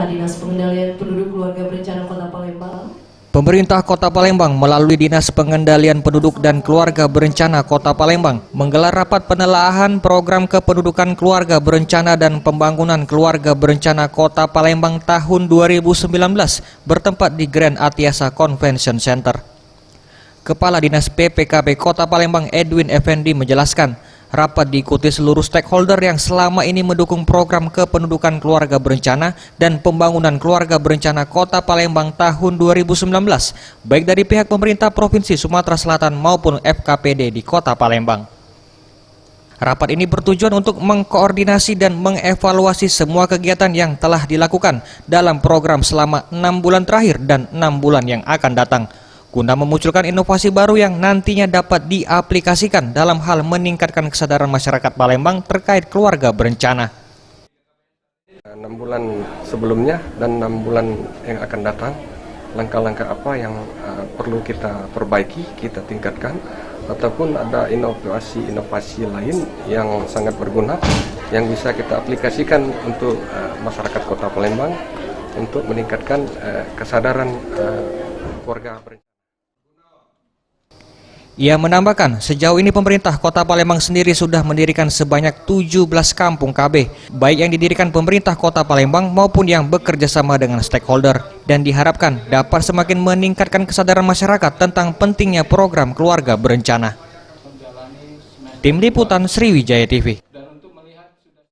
Dinas Pengendalian Penduduk Keluarga Berencana Kota Palembang. Pemerintah Kota Palembang melalui Dinas Pengendalian Penduduk dan Keluarga Berencana Kota Palembang menggelar rapat penelaahan program kependudukan keluarga berencana dan pembangunan keluarga berencana Kota Palembang tahun 2019 bertempat di Grand Atiasa Convention Center. Kepala Dinas PPKP Kota Palembang Edwin Effendi menjelaskan, rapat diikuti seluruh stakeholder yang selama ini mendukung program kependudukan keluarga berencana dan pembangunan keluarga berencana Kota Palembang tahun 2019, baik dari pihak pemerintah Provinsi Sumatera Selatan maupun FKPD di Kota Palembang. Rapat ini bertujuan untuk mengkoordinasi dan mengevaluasi semua kegiatan yang telah dilakukan dalam program selama 6 bulan terakhir dan 6 bulan yang akan datang, guna memunculkan inovasi baru yang nantinya dapat diaplikasikan dalam hal meningkatkan kesadaran masyarakat Palembang terkait keluarga berencana. 6 bulan sebelumnya dan 6 bulan yang akan datang, langkah-langkah apa yang perlu kita perbaiki, kita tingkatkan, ataupun ada inovasi lain yang sangat berguna yang bisa kita aplikasikan untuk masyarakat Kota Palembang untuk meningkatkan kesadaran keluarga berencana. Ia menambahkan, sejauh ini pemerintah Kota Palembang sendiri sudah mendirikan sebanyak 17 kampung KB, baik yang didirikan pemerintah Kota Palembang maupun yang bekerja sama dengan stakeholder, dan diharapkan dapat semakin meningkatkan kesadaran masyarakat tentang pentingnya program keluarga berencana. Tim Liputan Sriwijaya TV.